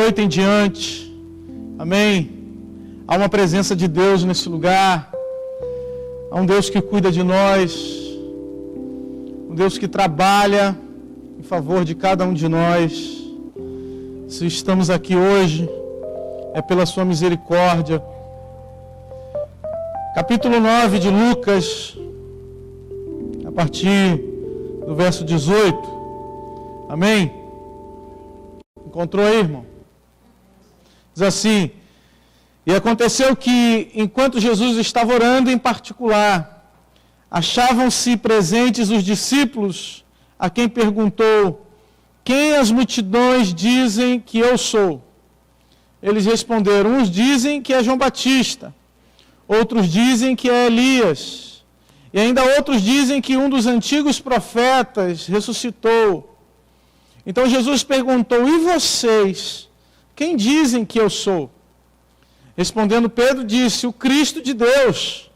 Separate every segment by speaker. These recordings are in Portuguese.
Speaker 1: noite em diante. Amém. Há uma presença de Deus nesse lugar. Há um Deus que cuida de nós. Um Deus que trabalha em favor de cada um de nós. Se estamos aqui hoje, é pela sua misericórdia. Capítulo 9 de Lucas, a partir do verso 18. Amém? Encontrou aí, irmão? Diz assim: e aconteceu que, enquanto Jesus estava orando em particular, achavam-se presentes os discípulos, a quem perguntou: quem as multidões dizem que eu sou? Eles responderam: uns dizem que é João Batista, outros dizem que é Elias, e ainda outros dizem que um dos antigos profetas ressuscitou. Então Jesus perguntou: e vocês, quem dizem que eu sou? Respondendo Pedro, disse: o Cristo de Deus.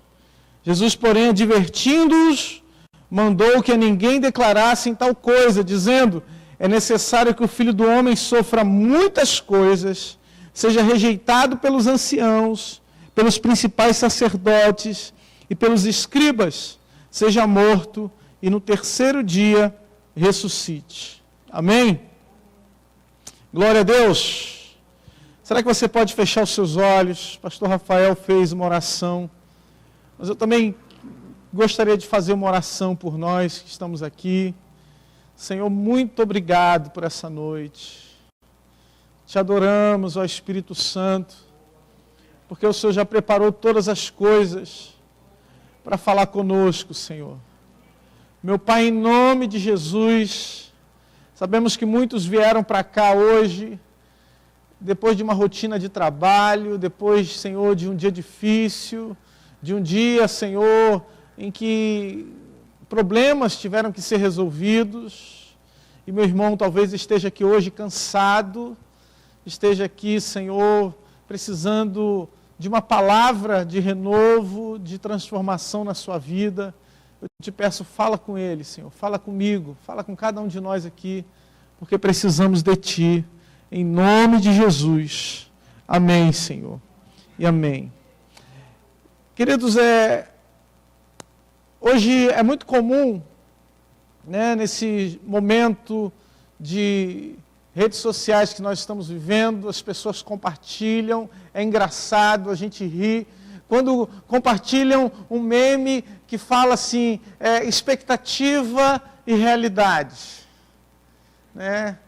Speaker 1: Jesus, porém, advertindo-os, mandou que a ninguém declarassem tal coisa, dizendo: é necessário que o Filho do Homem sofra muitas coisas, seja rejeitado pelos anciãos, pelos principais sacerdotes e pelos escribas, seja morto e no terceiro dia ressuscite. Amém? Glória a Deus. Será que você pode fechar os seus olhos? Pastor Rafael fez uma oração, mas eu também gostaria de fazer uma oração por nós que estamos aqui. Senhor, muito obrigado por essa noite. Te adoramos, ó Espírito Santo, porque o Senhor já preparou todas as coisas para falar conosco, Senhor. Meu Pai, em nome de Jesus, sabemos que muitos vieram para cá hoje, depois de uma rotina de trabalho, depois, Senhor, de um dia difícil, de um dia, Senhor, em que problemas tiveram que ser resolvidos. E meu irmão talvez esteja aqui hoje cansado, esteja aqui, Senhor, precisando de uma palavra de renovo, de transformação na sua vida. Eu te peço, fala com ele, Senhor, fala comigo, fala com cada um de nós aqui, porque precisamos de Ti, em nome de Jesus. Amém, Senhor, e amém. Queridos, hoje é muito comum, né, nesse momento de redes sociais que nós estamos vivendo, as pessoas compartilham, é engraçado, a gente ri, quando compartilham um meme que fala assim, expectativa e realidade, né?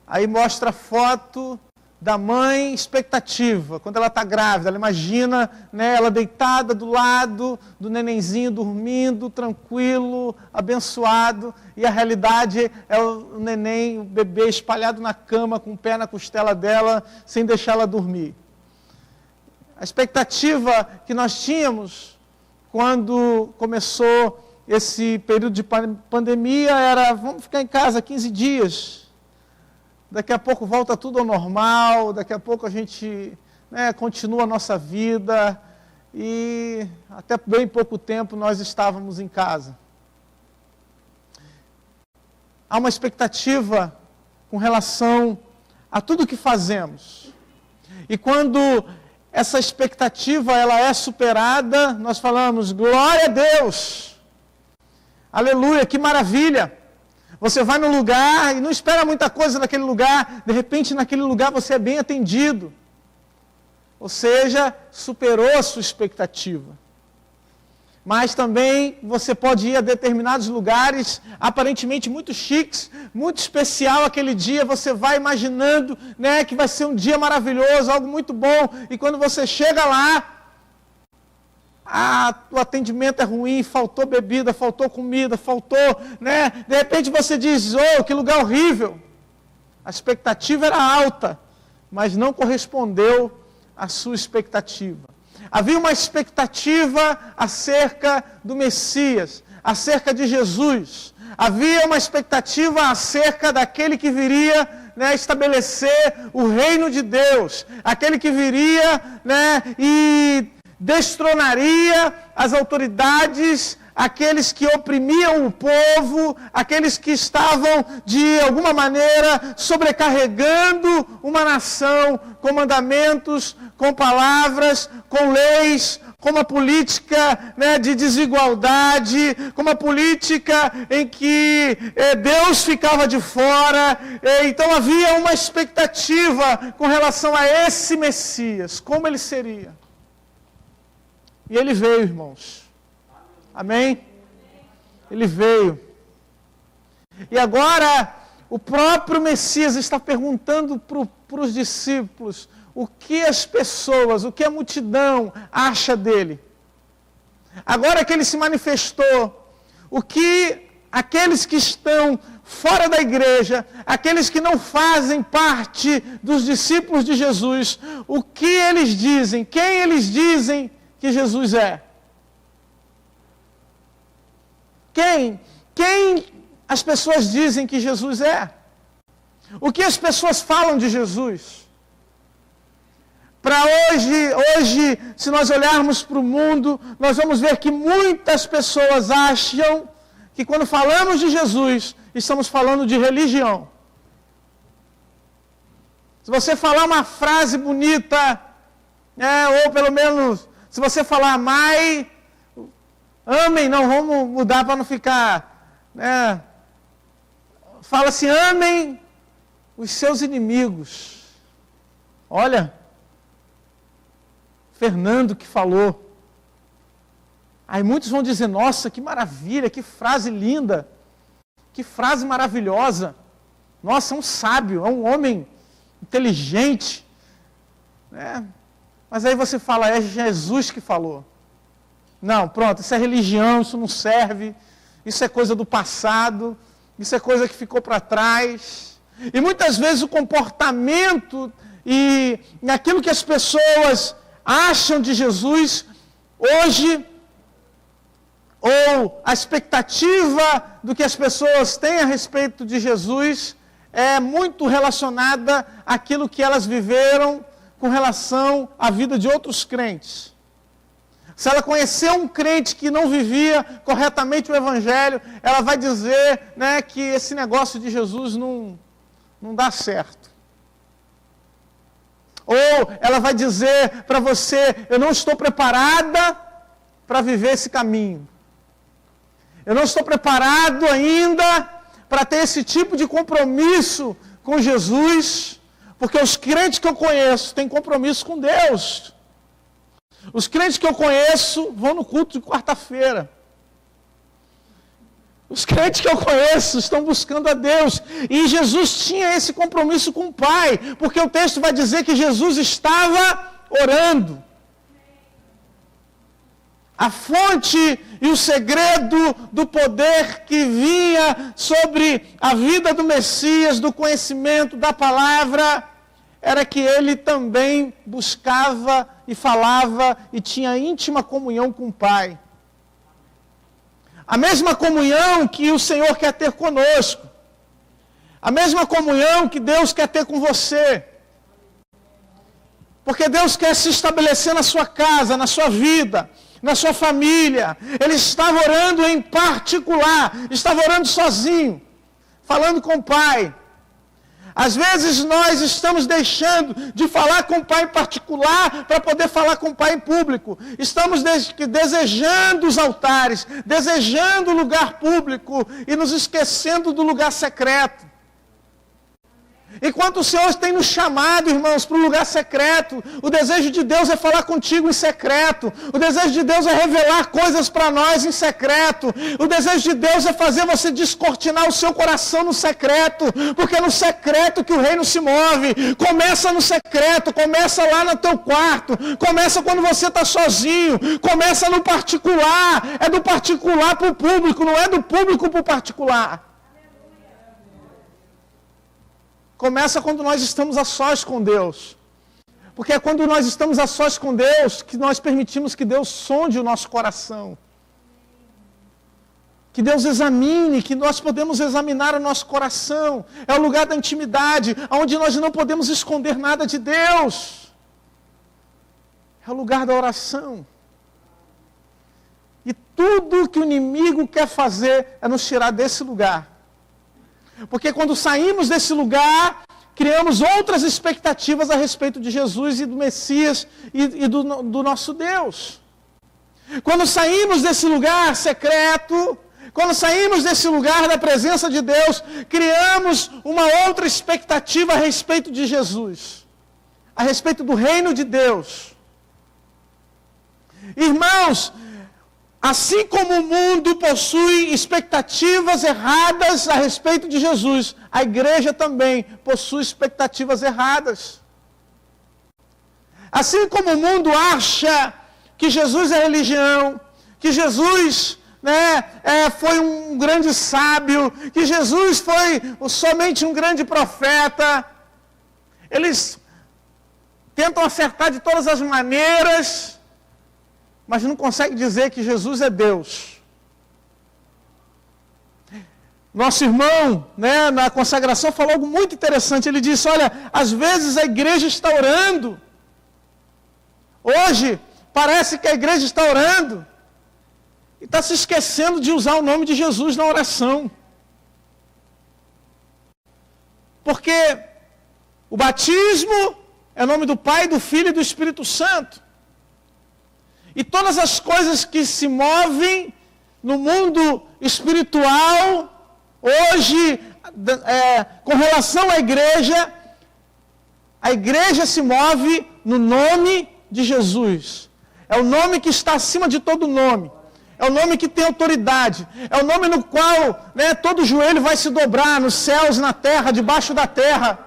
Speaker 1: Aí mostra a foto da mãe, expectativa, quando ela está grávida, ela imagina, né, ela deitada do lado do nenenzinho, dormindo, tranquilo, abençoado, e a realidade é o neném, o bebê espalhado na cama, com o pé na costela dela, sem deixar ela dormir. A expectativa que nós tínhamos quando começou esse período de pandemia era: vamos ficar em casa 15 dias, daqui a pouco volta tudo ao normal, daqui a pouco a gente, né, continua a nossa vida, e até bem pouco tempo nós estávamos em casa. Há uma expectativa com relação a tudo que fazemos, e quando essa expectativa ela é superada, nós falamos: glória a Deus, aleluia, que maravilha. Você vai no lugar e não espera muita coisa naquele lugar, de repente naquele lugar você é bem atendido, ou seja, superou a sua expectativa. Mas também você pode ir a determinados lugares, aparentemente muito chiques, muito especial aquele dia, você vai imaginando, né, que vai ser um dia maravilhoso, algo muito bom, e quando você chega lá, o atendimento é ruim, faltou bebida, faltou comida, faltou, né, de repente você diz: oh, que lugar horrível. A expectativa era alta, mas não correspondeu à sua expectativa. Havia uma expectativa acerca do Messias, acerca de Jesus. Havia uma expectativa acerca daquele que viria, né, estabelecer o reino de Deus. Aquele que viria, né, e destronaria as autoridades, aqueles que oprimiam o povo, aqueles que estavam, de alguma maneira, sobrecarregando uma nação com mandamentos, com palavras, com leis, com uma política, né, de desigualdade, com uma política em que Deus ficava de fora. Então havia uma expectativa com relação a esse Messias, como ele seria. E ele veio, irmãos. Amém? Ele veio. E agora, o próprio Messias está perguntando para os discípulos o que as pessoas, o que a multidão acha dele. Agora que ele se manifestou, o que aqueles que estão fora da igreja, aqueles que não fazem parte dos discípulos de Jesus, o que eles dizem, quem eles dizem que Jesus é? Quem as pessoas dizem que Jesus é? O que as pessoas falam de Jesus? Para hoje, se nós olharmos para o mundo, nós vamos ver que muitas pessoas acham que quando falamos de Jesus, estamos falando de religião. Se você falar uma frase bonita, ou pelo menos, se você falar amai, amem, não, vamos mudar para não ficar, fala assim, amem os seus inimigos. Olha, Fernando que falou. Aí muitos vão dizer, nossa, que maravilha, que frase linda, que frase maravilhosa. Nossa, é um sábio, é um homem inteligente. Mas aí você fala, é Jesus que falou. Não, pronto, isso é religião, isso não serve, isso é coisa do passado, isso é coisa que ficou para trás. E muitas vezes o comportamento e aquilo que as pessoas acham de Jesus hoje, ou a expectativa do que as pessoas têm a respeito de Jesus, é muito relacionada àquilo que elas viveram com relação à vida de outros crentes. Se ela conhecer um crente que não vivia corretamente o Evangelho, ela vai dizer, que esse negócio de Jesus não dá certo. Ou ela vai dizer para você, eu não estou preparada para viver esse caminho. Eu não estou preparado ainda para ter esse tipo de compromisso com Jesus, porque os crentes que eu conheço têm compromisso com Deus. Os crentes que eu conheço vão no culto de quarta-feira. Os crentes que eu conheço estão buscando a Deus. E Jesus tinha esse compromisso com o Pai, porque o texto vai dizer que Jesus estava orando. A fonte e o segredo do poder que vinha sobre a vida do Messias, do conhecimento da palavra, era que ele também buscava e falava e tinha íntima comunhão com o Pai. A mesma comunhão que o Senhor quer ter conosco. A mesma comunhão que Deus quer ter com você. Porque Deus quer se estabelecer na sua casa, na sua vida, na sua família. Ele estava orando em particular, estava orando sozinho, falando com o Pai. Às vezes nós estamos deixando de falar com o Pai em particular para poder falar com o Pai em público. Estamos desejando os altares, desejando o lugar público e nos esquecendo do lugar secreto. Enquanto o Senhor tem nos chamado, irmãos, para o lugar secreto, o desejo de Deus é falar contigo em secreto. O desejo de Deus é revelar coisas para nós em secreto. O desejo de Deus é fazer você descortinar o seu coração no secreto, porque é no secreto que o reino se move. Começa no secreto, começa lá no teu quarto, começa quando você está sozinho, começa no particular. É do particular para o público, não é do público para o particular. Começa quando nós estamos a sós com Deus. Porque é quando nós estamos a sós com Deus que nós permitimos que Deus sonde o nosso coração. Que Deus examine, que nós podemos examinar o nosso coração. É o lugar da intimidade, onde nós não podemos esconder nada de Deus. É o lugar da oração. E tudo que o inimigo quer fazer é nos tirar desse lugar. Porque quando saímos desse lugar, criamos outras expectativas a respeito de Jesus e do Messias e do nosso Deus. Quando saímos desse lugar secreto, quando saímos desse lugar da presença de Deus, criamos uma outra expectativa a respeito de Jesus, a respeito do reino de Deus. Irmãos, assim como o mundo possui expectativas erradas a respeito de Jesus, a igreja também possui expectativas erradas. Assim como o mundo acha que Jesus é religião, que Jesus foi um grande sábio, que Jesus foi somente um grande profeta, eles tentam acertar de todas as maneiras, mas não conseguem dizer que Jesus é Deus. Nosso irmão, na consagração, falou algo muito interessante. Ele disse, olha, às vezes a igreja está orando. Hoje, parece que a igreja está orando e está se esquecendo de usar o nome de Jesus na oração. Porque o batismo é o nome do Pai, do Filho e do Espírito Santo. E todas as coisas que se movem no mundo espiritual, hoje, com relação à igreja se move no nome de Jesus. É o nome que está acima de todo nome. É o nome que tem autoridade. É o nome no qual todo joelho vai se dobrar, nos céus, na terra, debaixo da terra.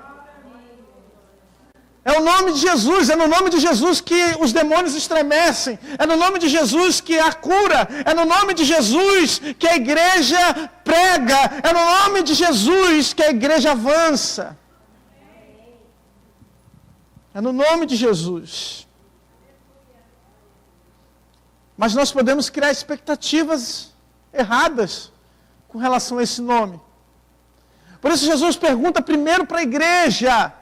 Speaker 1: É o nome de Jesus, é no nome de Jesus que os demônios estremecem. É no nome de Jesus que há cura. É no nome de Jesus que a igreja prega. É no nome de Jesus que a igreja avança. É no nome de Jesus. Mas nós podemos criar expectativas erradas com relação a esse nome. Por isso Jesus pergunta primeiro para a igreja.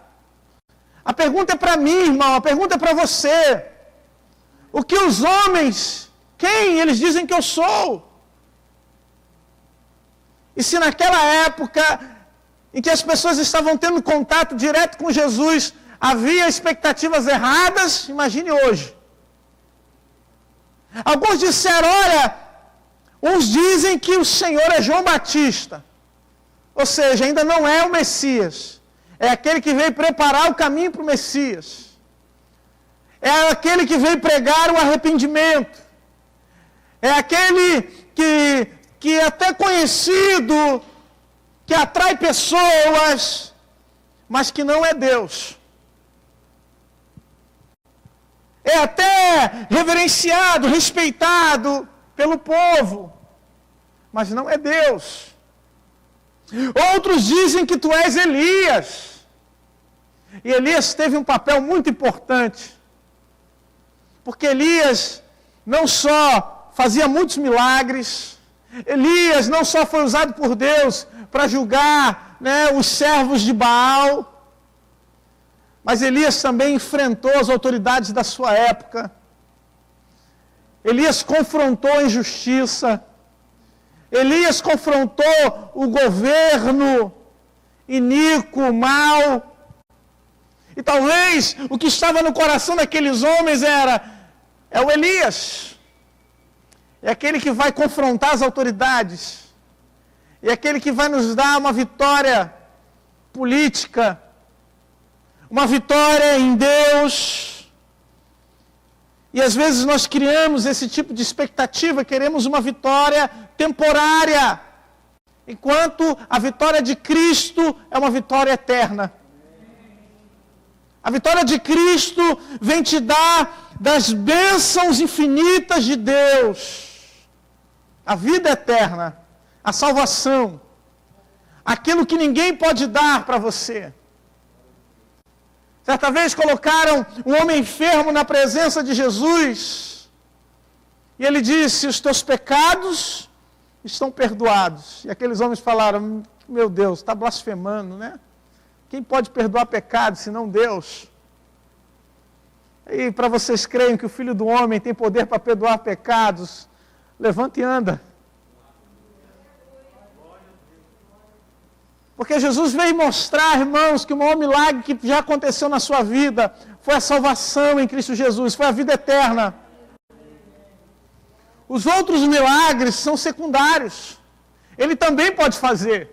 Speaker 1: A pergunta é para mim, irmão, a pergunta é para você. O que os homens, quem eles dizem que eu sou? E se naquela época em que as pessoas estavam tendo contato direto com Jesus, havia expectativas erradas, imagine hoje. Alguns disseram, olha, uns dizem que o Senhor é João Batista. Ou seja, ainda não é o Messias. É aquele que veio preparar o caminho para o Messias. É aquele que veio pregar o arrependimento. É aquele que é até conhecido, que atrai pessoas, mas que não é Deus. É até reverenciado, respeitado pelo povo, mas não é Deus. Outros dizem que tu és Elias. E Elias teve um papel muito importante. Porque Elias não só fazia muitos milagres, Elias não só foi usado por Deus para julgar os servos de Baal, mas Elias também enfrentou as autoridades da sua época. Elias confrontou a injustiça. Elias confrontou o governo iníquo, mau. E talvez o que estava no coração daqueles homens é o Elias. É aquele que vai confrontar as autoridades. É aquele que vai nos dar uma vitória política. Uma vitória em Deus. E às vezes nós criamos esse tipo de expectativa, queremos uma vitória temporária, enquanto a vitória de Cristo é uma vitória eterna. A vitória de Cristo vem te dar das bênçãos infinitas de Deus, a vida eterna, a salvação, aquilo que ninguém pode dar para você. Certa vez colocaram um homem enfermo na presença de Jesus, e ele disse, os teus pecados estão perdoados. E aqueles homens falaram, meu Deus, está blasfemando, né? Quem pode perdoar pecados, senão Deus? E para vocês creem que o Filho do Homem tem poder para perdoar pecados, levanta e anda. Porque Jesus veio mostrar, irmãos, que o maior milagre que já aconteceu na sua vida foi a salvação em Cristo Jesus, foi a vida eterna. Os outros milagres são secundários. Ele também pode fazer.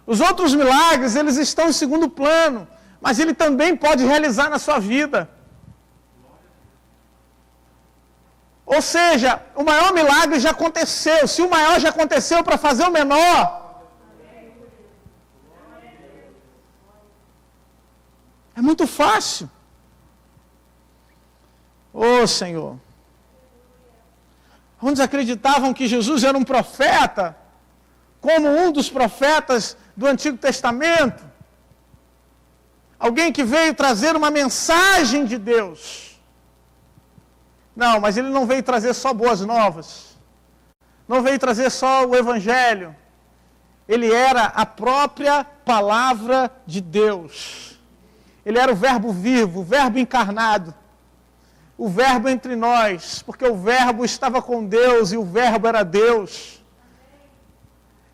Speaker 1: Os outros milagres, eles estão em segundo plano, mas ele também pode realizar na sua vida. Ou seja, o maior milagre já aconteceu. Se o maior já aconteceu para fazer o menor, é muito fácil. Ô Senhor. Uns acreditavam que Jesus era um profeta, como um dos profetas do Antigo Testamento. Alguém que veio trazer uma mensagem de Deus. Não, mas ele não veio trazer só boas novas. Não veio trazer só o Evangelho. Ele era a própria palavra de Deus. Ele era o Verbo vivo, o Verbo encarnado. O Verbo entre nós, porque o Verbo estava com Deus e o Verbo era Deus.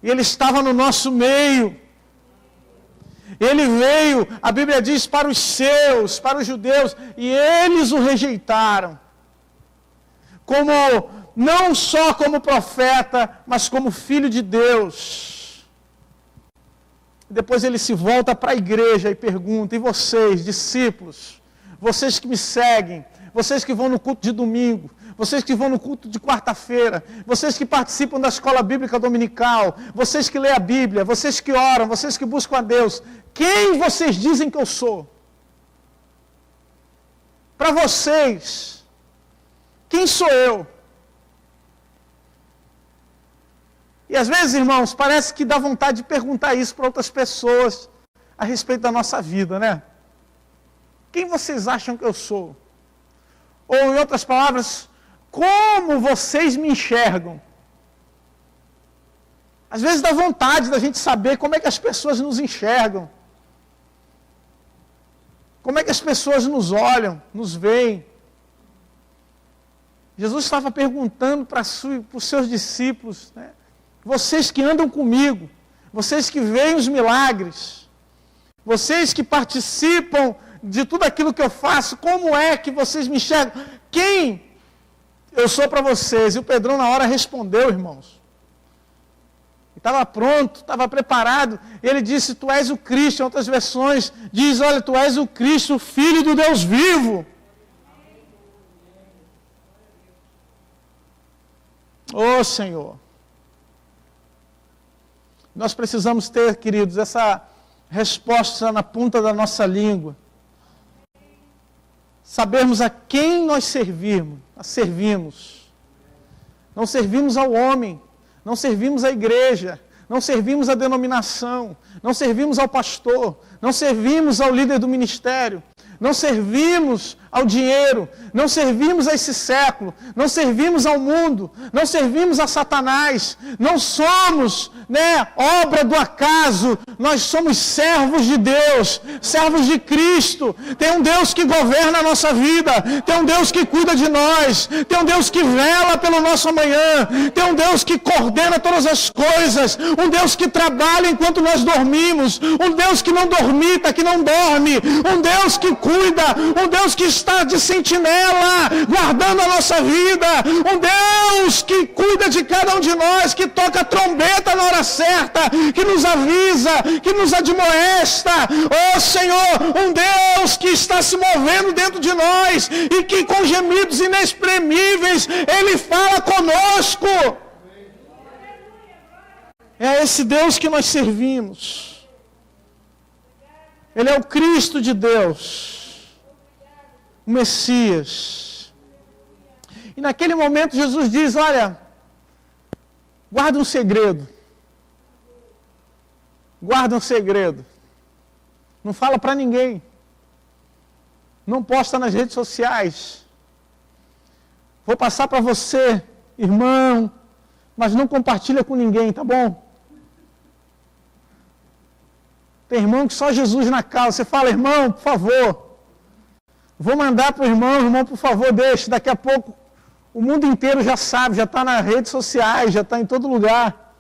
Speaker 1: E Ele estava no nosso meio. Ele veio, a Bíblia diz, para os seus, para os judeus, e eles o rejeitaram. Não só como profeta, mas como filho de Deus. Depois ele se volta para a igreja e pergunta, e vocês, discípulos, vocês que me seguem, vocês que vão no culto de domingo, vocês que vão no culto de quarta-feira, vocês que participam da escola bíblica dominical, vocês que lêem a Bíblia, vocês que oram, vocês que buscam a Deus, quem vocês dizem que eu sou? Para vocês, quem sou eu? E às vezes, irmãos, parece que dá vontade de perguntar isso para outras pessoas a respeito da nossa vida, né? Quem vocês acham que eu sou? Ou, em outras palavras, como vocês me enxergam? Às vezes dá vontade da gente saber como é que as pessoas nos enxergam. Como é que as pessoas nos olham, nos veem. Jesus estava perguntando para os seus discípulos, né? Vocês que andam comigo, vocês que veem os milagres, vocês que participam de tudo aquilo que eu faço, como é que vocês me enxergam? Quem eu sou para vocês? E o Pedrão na hora respondeu, irmãos. Estava pronto, estava preparado. Ele disse, tu és o Cristo. Em outras versões diz, olha, tu és o Cristo, o Filho do Deus vivo. Ô Senhor. Nós precisamos ter, queridos, essa resposta na ponta da nossa língua. Sabermos a quem nós servimos. Não servimos ao homem, não servimos à igreja, não servimos à denominação, não servimos ao pastor, não servimos ao líder do ministério, não servimos ao dinheiro, não servimos a esse século, não servimos ao mundo, não servimos a Satanás, não somos, obra do acaso, nós somos servos de Deus, servos de Cristo. Tem um Deus que governa a nossa vida, tem um Deus que cuida de nós, tem um Deus que vela pelo nosso amanhã, tem um Deus que coordena todas as coisas, um Deus que trabalha enquanto nós dormimos, um Deus que não dormita, que não dorme, um Deus que cuida, um Deus que está de sentinela, guardando a nossa vida, um Deus que cuida de cada um de nós, que toca a trombeta na hora certa, que nos avisa, que nos admoesta. Oh Senhor, um Deus que está se movendo dentro de nós e que com gemidos inexprimíveis Ele fala conosco. É esse Deus que nós servimos. Ele é o Cristo de Deus, o Messias. E naquele momento Jesus diz, olha, guarda um segredo. Guarda um segredo. Não fala para ninguém. Não posta nas redes sociais. Vou passar para você, irmão, mas não compartilha com ninguém, tá bom? Tem irmão que só Jesus na causa. Você fala, irmão, por favor. Vou mandar para o irmão, por favor, deixe. Daqui a pouco O mundo inteiro já sabe, já está nas redes sociais, já está em todo lugar.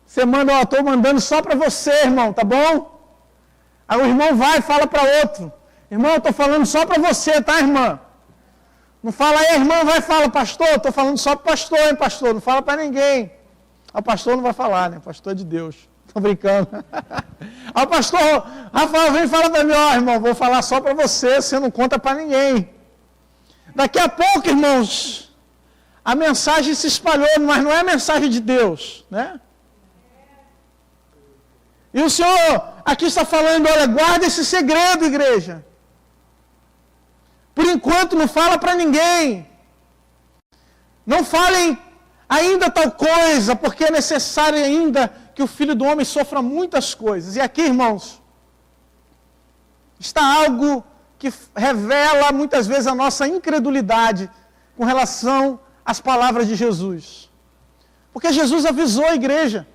Speaker 1: Você manda, ó, estou mandando só para você, irmão, tá bom? Aí o irmão vai e fala para outro. Irmão, eu estou falando só para você, tá, irmã? Não fala aí, a irmã vai e fala, pastor, estou falando só para o pastor, hein, pastor? Não fala para ninguém. Aí o pastor não vai falar, né? O pastor é de Deus. Estou brincando. Aí o pastor Rafael vem e fala para mim, ó, irmão, vou falar só para você não conta para ninguém. Daqui a pouco, irmãos, a mensagem se espalhou, mas não é a mensagem de Deus, né? E o Senhor aqui está falando, olha, guarda esse segredo, igreja. Por enquanto não fala para ninguém. Não falem ainda tal coisa, porque é necessário ainda que o Filho do Homem sofra muitas coisas. E aqui, irmãos, está algo que revela muitas vezes a nossa incredulidade com relação às palavras de Jesus. Porque Jesus avisou a igreja.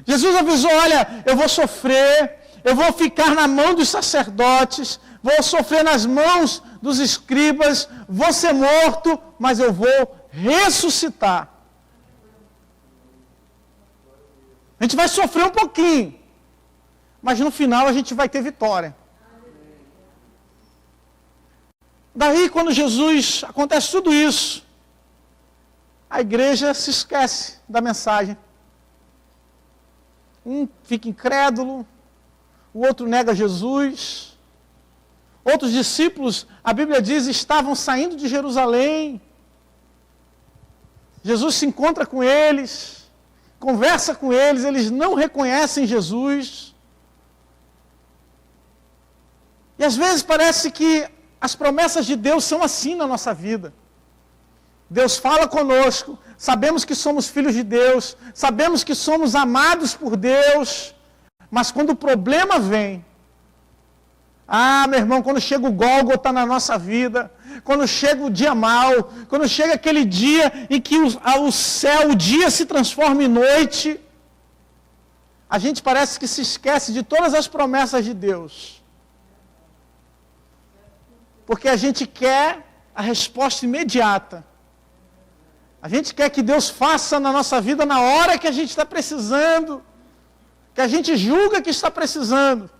Speaker 1: Jesus avisou, olha, eu vou sofrer, eu vou ficar na mão dos sacerdotes, vou sofrer nas mãos dos escribas, vou ser morto, mas eu vou ressuscitar. A gente vai sofrer um pouquinho, mas no final a gente vai ter vitória. Daí, quando Jesus, acontece tudo isso, a igreja se esquece da mensagem. Um fica incrédulo, o outro nega Jesus. Outros discípulos, a Bíblia diz, estavam saindo de Jerusalém. Jesus se encontra com eles, conversa com eles, eles não reconhecem Jesus. E às vezes parece que as promessas de Deus são assim na nossa vida. Deus fala conosco, sabemos que somos filhos de Deus, sabemos que somos amados por Deus, mas quando o problema vem, meu irmão, quando chega o Gólgota na nossa vida, quando chega o dia mau, quando chega aquele dia em que o céu, o dia se transforma em noite, a gente parece que se esquece de todas as promessas de Deus. Porque a gente quer a resposta imediata. A gente quer que Deus faça na nossa vida na hora que a gente está precisando, que a gente julga que está precisando.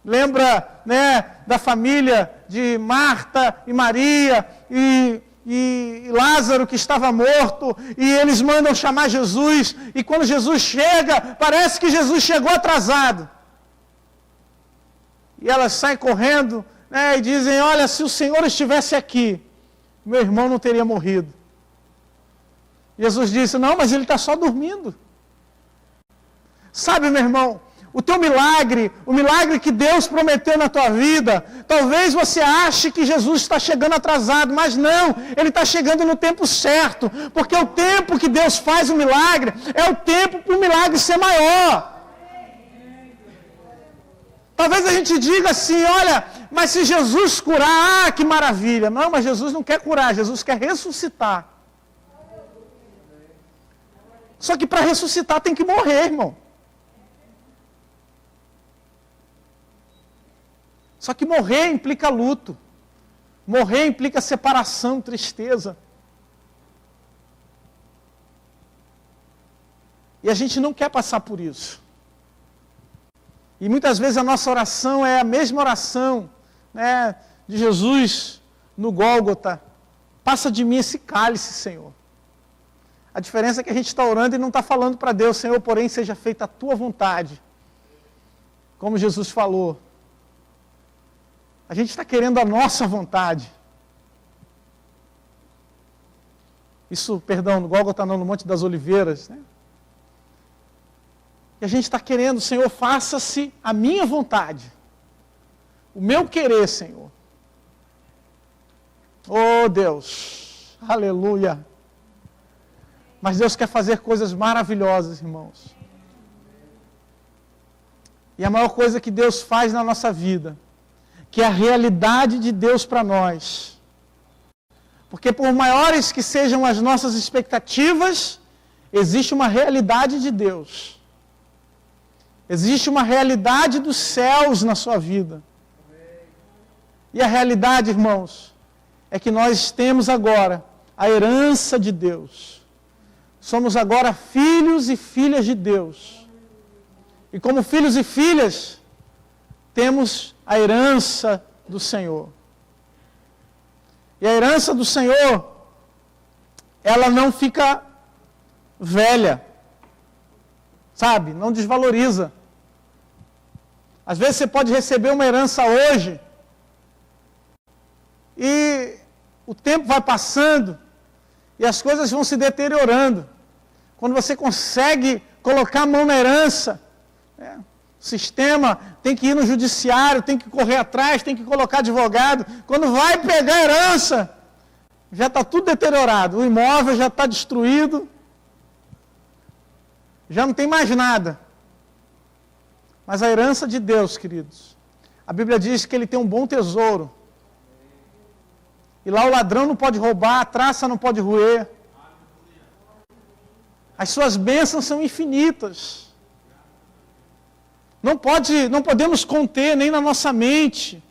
Speaker 1: Lembra, né, da família de Marta e Maria e Lázaro que estava morto, e eles mandam chamar Jesus, e quando Jesus chega, parece que Jesus chegou atrasado. E elas saem correndo, né, e dizem, olha, se o Senhor estivesse aqui, meu irmão não teria morrido. Jesus disse, não, mas ele está só dormindo. Sabe, meu irmão, o teu milagre, o milagre que Deus prometeu na tua vida, talvez você ache que Jesus está chegando atrasado, mas não, Ele está chegando no tempo certo, porque o tempo que Deus faz o milagre, é o tempo para o milagre ser maior. Talvez a gente diga assim, olha, mas se Jesus curar, que maravilha. Não, mas Jesus não quer curar, Jesus quer ressuscitar. Só que para ressuscitar tem que morrer, irmão. Só que morrer implica luto. Morrer implica separação, tristeza. E a gente não quer passar por isso. E muitas vezes a nossa oração é a mesma oração, né, de Jesus no Gólgota. Passa de mim esse cálice, Senhor. A diferença é que a gente está orando e não está falando para Deus, Senhor, porém seja feita a tua vontade. Como Jesus falou. A gente está querendo a nossa vontade. Isso, perdão, no Gólgota não, no Monte das Oliveiras, né? E a gente está querendo, Senhor, faça-se a minha vontade. O meu querer, Senhor. Oh, Deus. Aleluia. Mas Deus quer fazer coisas maravilhosas, irmãos. E a maior coisa que Deus faz na nossa vida, que é a realidade de Deus para nós. Porque por maiores que sejam as nossas expectativas, existe uma realidade de Deus. Existe uma realidade dos céus na sua vida. E a realidade, irmãos, é que nós temos agora a herança de Deus. Somos agora filhos e filhas de Deus. E como filhos e filhas, temos a herança do Senhor. E a herança do Senhor, ela não fica velha, sabe? Não desvaloriza. Às vezes você pode receber uma herança hoje e o tempo vai passando e as coisas vão se deteriorando. Quando você consegue colocar a mão na herança, o sistema tem que ir no judiciário, tem que correr atrás, tem que colocar advogado. Quando vai pegar a herança, já está tudo deteriorado. O imóvel já está destruído, já não tem mais nada. Mas a herança de Deus, queridos, a Bíblia diz que Ele tem um bom tesouro. E lá o ladrão não pode roubar, a traça não pode roer. As suas bênçãos são infinitas. Não podemos conter nem na nossa mente.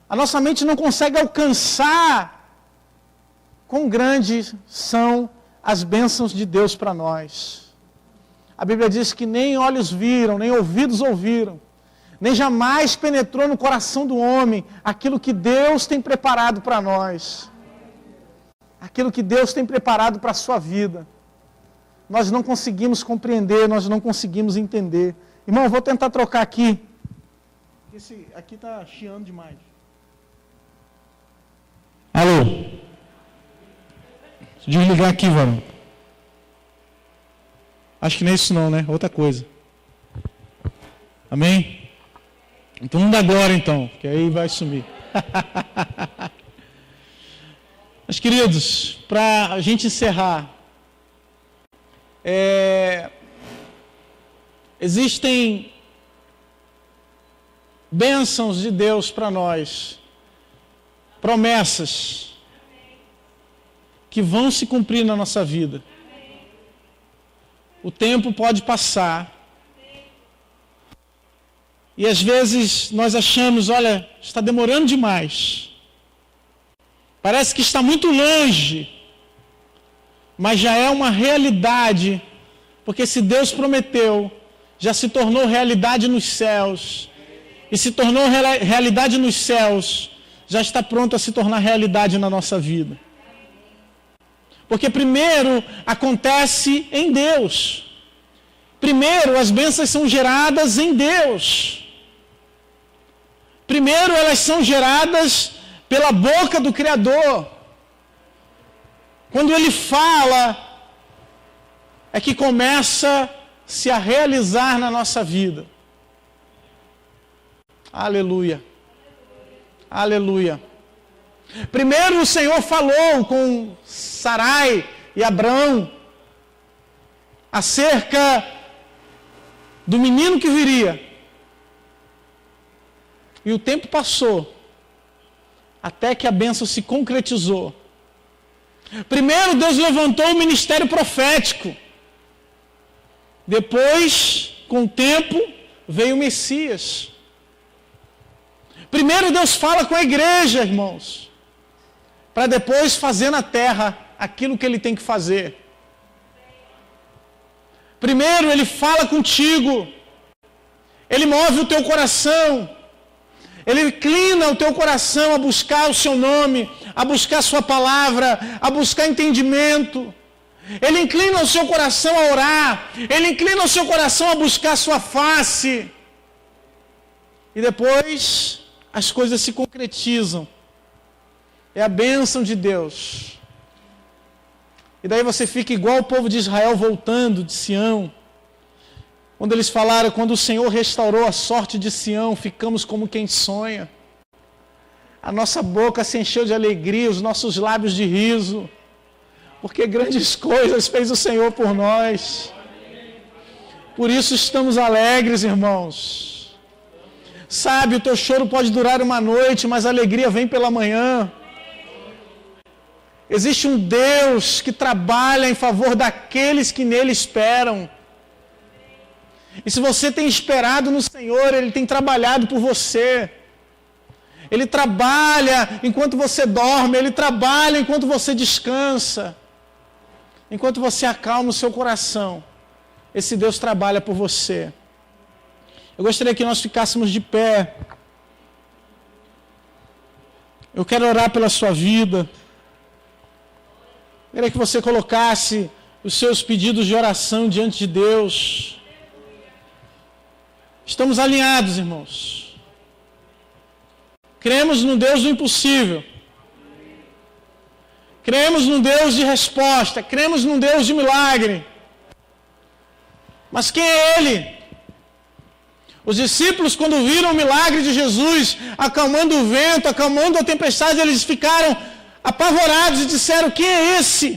Speaker 1: A nossa mente não consegue alcançar quão grandes são as bênçãos de Deus para nós. A Bíblia diz que nem olhos viram, nem ouvidos ouviram, nem jamais penetrou no coração do homem aquilo que Deus tem preparado para nós. Aquilo que Deus tem preparado para a sua vida. Nós não conseguimos compreender, nós não conseguimos entender. Irmão, eu vou tentar trocar aqui. Esse aqui está chiando demais. Alô? Deixa eu desligar aqui, varão. Acho que não é isso não, né? Outra coisa. Amém? Então não dá glória então, que aí vai sumir. Mas queridos, para a gente encerrar, existem bênçãos de Deus para nós, promessas que vão se cumprir na nossa vida. O tempo pode passar e às vezes nós achamos, olha, está demorando demais. Parece que está muito longe, mas já é uma realidade, porque se Deus prometeu, já se tornou realidade nos céus. E se tornou realidade nos céus, já está pronto a se tornar realidade na nossa vida. Porque primeiro acontece em Deus. Primeiro as bênçãos são geradas em Deus. Primeiro elas são geradas pela boca do Criador. Quando Ele fala, é que começa-se a realizar na nossa vida. Aleluia. Aleluia. Primeiro o Senhor falou com Sarai e Abrão acerca do menino que viria. E o tempo passou até que a bênção se concretizou. Primeiro Deus levantou o ministério profético. Depois, com o tempo, veio o Messias. Primeiro Deus fala com a igreja, irmãos, para depois fazer na terra aquilo que Ele tem que fazer. Primeiro Ele fala contigo, Ele move o teu coração, Ele inclina o teu coração a buscar o seu nome, a buscar a sua palavra, a buscar entendimento. Ele inclina o seu coração a orar, Ele inclina o seu coração a buscar a sua face. E depois as coisas se concretizam. É a bênção de Deus. E daí você fica igual o povo de Israel voltando de Sião. Quando eles falaram, quando o Senhor restaurou a sorte de Sião, ficamos como quem sonha. A nossa boca se encheu de alegria, os nossos lábios de riso. Porque grandes coisas fez o Senhor por nós. Por isso estamos alegres, irmãos. Sabe, o teu choro pode durar uma noite, mas a alegria vem pela manhã. Existe um Deus que trabalha em favor daqueles que nele esperam. E se você tem esperado no Senhor, Ele tem trabalhado por você. Ele trabalha enquanto você dorme, Ele trabalha enquanto você descansa. Enquanto você acalma o seu coração, esse Deus trabalha por você. Eu gostaria que nós ficássemos de pé. Eu quero orar pela sua vida. Eu queria que você colocasse os seus pedidos de oração diante de Deus. Estamos alinhados, irmãos. Cremos no Deus do impossível. Cremos num Deus de resposta. Cremos num Deus de milagre. Mas quem é Ele? Os discípulos, quando viram o milagre de Jesus, acalmando o vento, acalmando a tempestade, eles ficaram apavorados e disseram: quem é esse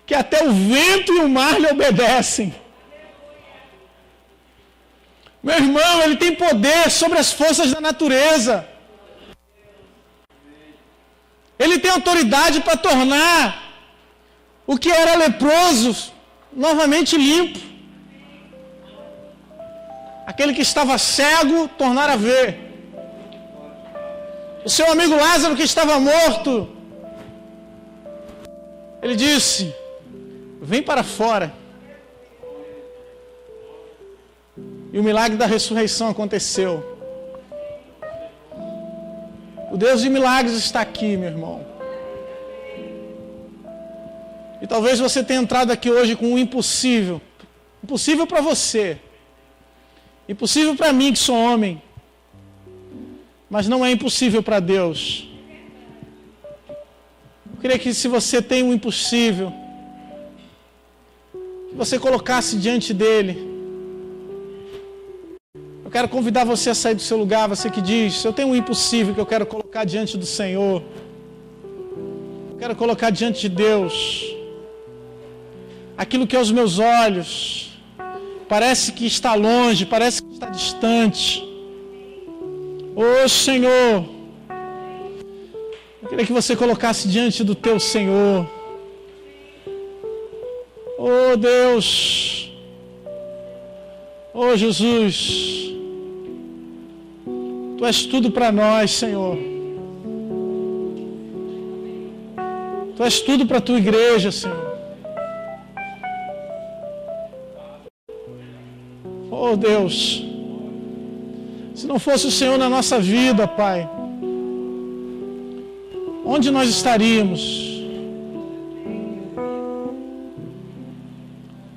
Speaker 1: que até o vento e o mar lhe obedecem? Meu irmão, Ele tem poder sobre as forças da natureza. Ele tem autoridade para tornar o que era leproso novamente limpo. Aquele que estava cego, tornar a ver. O seu amigo Lázaro, que estava morto, ele disse: vem para fora. E o milagre da ressurreição aconteceu. O Deus de milagres está aqui, meu irmão. E talvez você tenha entrado aqui hoje com um impossível. Impossível para você. Impossível para mim, que sou homem. Mas não é impossível para Deus. Eu queria que, se você tem um impossível, que você colocasse diante dele. Eu quero convidar você a sair do seu lugar, você que diz: eu tenho um impossível que eu quero colocar diante do Senhor. Eu quero colocar diante de Deus aquilo que aos meus olhos parece que está longe, parece que está distante. Ô Senhor, eu queria que você colocasse diante do teu Senhor. Ô Deus, ô Jesus, Tu és tudo para nós, Senhor. Tu és tudo para a Tua igreja, Senhor. Oh Deus, se não fosse o Senhor na nossa vida, Pai, onde nós estaríamos?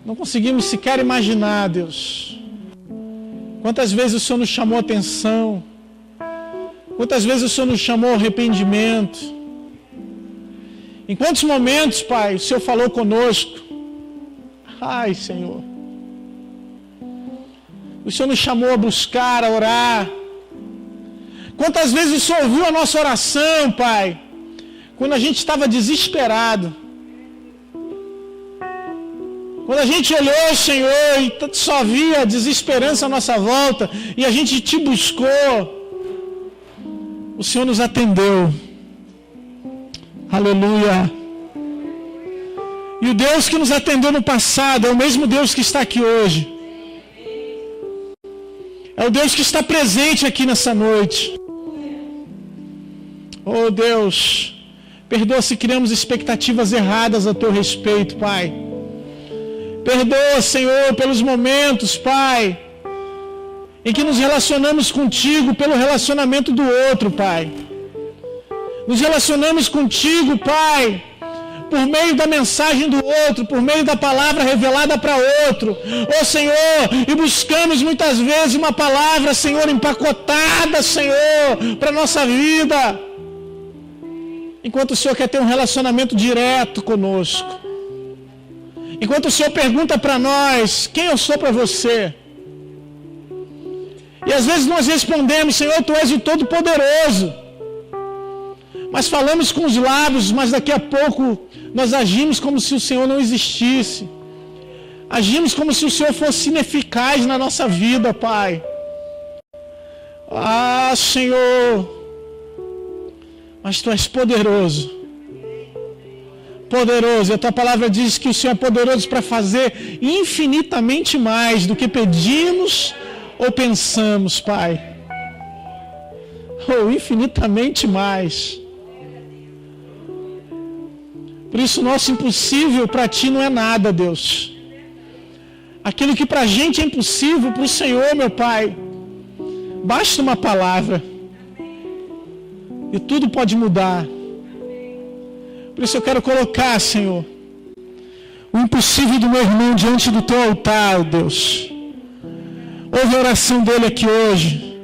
Speaker 1: Não conseguimos sequer imaginar, Deus, quantas vezes o Senhor nos chamou a atenção, quantas vezes o Senhor nos chamou ao arrependimento, em quantos momentos, Pai, o Senhor falou conosco. Ai, Senhor, o Senhor nos chamou a buscar, a orar. Quantas vezes o Senhor ouviu a nossa oração, Pai, quando a gente estava desesperado. Quando a gente olhou, Senhor, e só via desesperança à nossa volta, e a gente te buscou, o Senhor nos atendeu. Aleluia. E o Deus que nos atendeu no passado é o mesmo Deus que está aqui hoje. É o Deus que está presente aqui nessa noite. Oh Deus, perdoa se criamos expectativas erradas a Teu respeito, Pai. Perdoa, Senhor, pelos momentos, Pai, em que nos relacionamos contigo pelo relacionamento do outro, Pai. Nos relacionamos contigo, Pai, por meio da mensagem do outro, por meio da palavra revelada para outro. Ó Senhor, e buscamos muitas vezes uma palavra, Senhor, empacotada, Senhor, para a nossa vida. Enquanto o Senhor quer ter um relacionamento direto conosco. Enquanto o Senhor pergunta para nós: quem eu sou para você? E às vezes nós respondemos: Senhor, Tu és o Todo-Poderoso. Mas falamos com os lábios, mas daqui a pouco nós agimos como se o Senhor não existisse. Agimos como se o Senhor fosse ineficaz na nossa vida, Pai. Ah, Senhor, mas Tu és poderoso. Poderoso, e a Tua palavra diz que o Senhor é poderoso para fazer infinitamente mais do que pedimos ou pensamos, Pai. ou infinitamente mais. Por isso, nosso impossível para ti não é nada, Deus. Aquilo que para a gente é impossível, para o Senhor, meu Pai, basta uma palavra e tudo pode mudar. Por isso eu quero colocar, Senhor, o impossível do meu irmão diante do teu altar, Deus. Ouve a oração dele aqui hoje.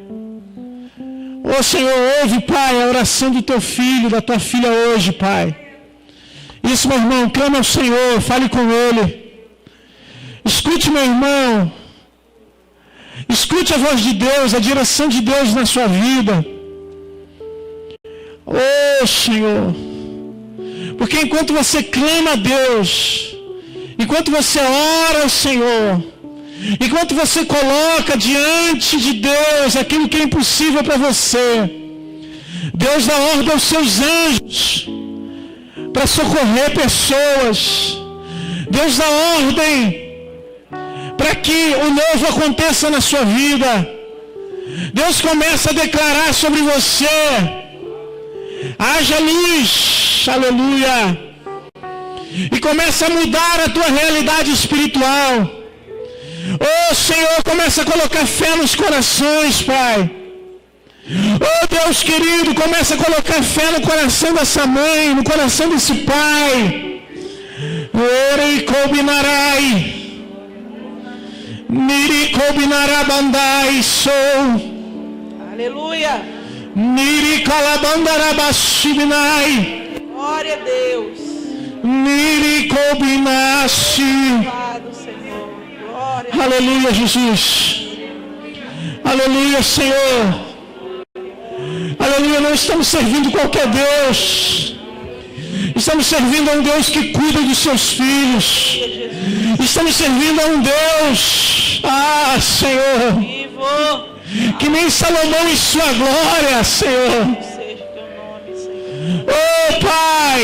Speaker 1: Ô Senhor, ouve, Pai, a oração do teu filho, da tua filha hoje, Pai. Isso, meu irmão, clama ao Senhor, fale com Ele. Escute, meu irmão. Escute a voz de Deus, a direção de Deus na sua vida. Ô Senhor. Porque enquanto você clama a Deus, enquanto você ora ao Senhor, enquanto você coloca diante de Deus aquilo que é impossível para você, Deus dá ordem aos seus anjos para socorrer pessoas. Deus dá ordem para que o novo aconteça na sua vida. Deus começa a declarar sobre você: haja luz, aleluia. E começa a mudar a tua realidade espiritual. Oh Senhor, começa a colocar fé nos corações, Pai. Oh Deus querido, começa a colocar fé no coração dessa mãe, no coração desse pai. Orei combinarai. Miri combinarabandai sou.
Speaker 2: Aleluia.
Speaker 1: Miri calabandarabashibinai.
Speaker 2: Glória a Deus.
Speaker 1: Miri combinashi.
Speaker 2: Louvado, Senhor. Glória.
Speaker 1: Aleluia, Jesus. Aleluia, Senhor. Aleluia, não estamos servindo qualquer Deus. Estamos servindo a um Deus que cuida dos seus filhos. Estamos servindo a um Deus, Senhor,
Speaker 2: Vivo.
Speaker 1: que nem Salomão em sua glória, Senhor.
Speaker 2: Seja o teu nome, Senhor.
Speaker 1: Oh, Pai,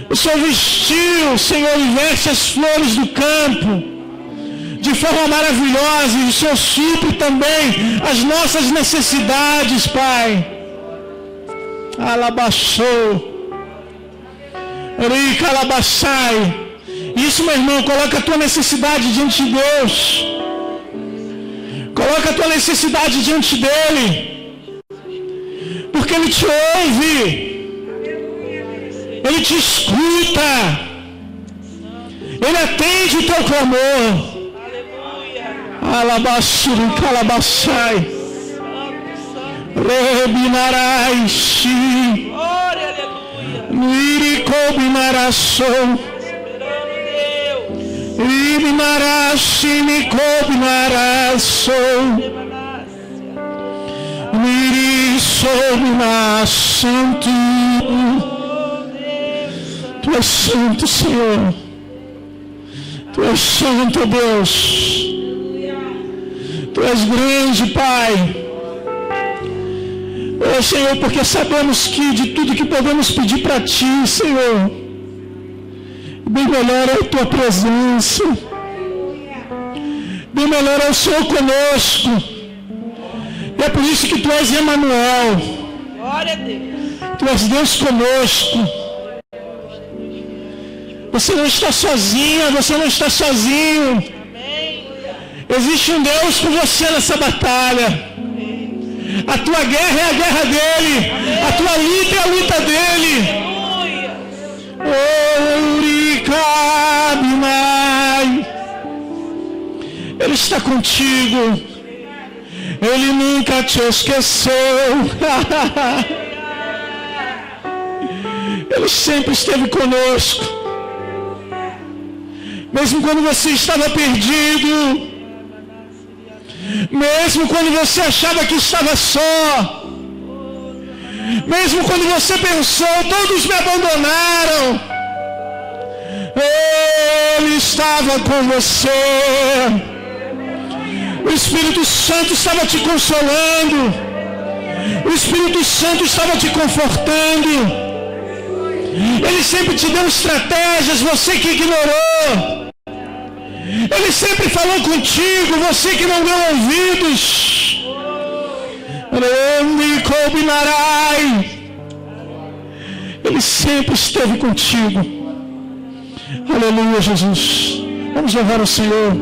Speaker 1: o Senhor vestiu, Senhor, e veste as flores do campo de forma maravilhosa, e o Senhor supre também as nossas necessidades, Pai. Alabaçou. Rica alabaçai. Isso, meu irmão, coloca a tua necessidade diante de Deus. Coloca a tua necessidade diante dEle. Porque Ele te ouve. Ele te escuta. Ele atende o teu clamor. Alabaçuru calabaçai. Rebinarai shi.
Speaker 2: Glória, aleluia.
Speaker 1: Miricobinaração. Ibinarashi Nicobinaração. Mirisobina santo. Tu és santo, Senhor. Tu és santo, Deus. Tu és grande, Pai. Oh, Senhor, porque sabemos que de tudo que podemos pedir para Ti, Senhor, bem melhor é a Tua presença. Bem melhor é o Senhor conosco. E é por isso que Tu és Emanuel.
Speaker 2: Glória a Deus.
Speaker 1: Tu és Deus conosco. Você não está sozinha, você não está sozinho.
Speaker 2: Amém.
Speaker 1: Existe um Deus com você nessa batalha. A tua guerra é a guerra dele. A tua luta é a luta dele.
Speaker 2: Aleluia.
Speaker 1: Ele está contigo. Ele nunca te esqueceu. Ele sempre esteve conosco. Mesmo quando você estava perdido. Mesmo quando você achava que estava só. Mesmo quando você pensou, todos me abandonaram. Ele estava com você. O Espírito Santo estava te consolando. O Espírito Santo estava te confortando. Ele sempre te deu estratégias, você que ignorou. Ele sempre falou contigo, você que não deu ouvidos.
Speaker 3: Ele sempre esteve contigo. Aleluia, Jesus. Vamos louvar o Senhor.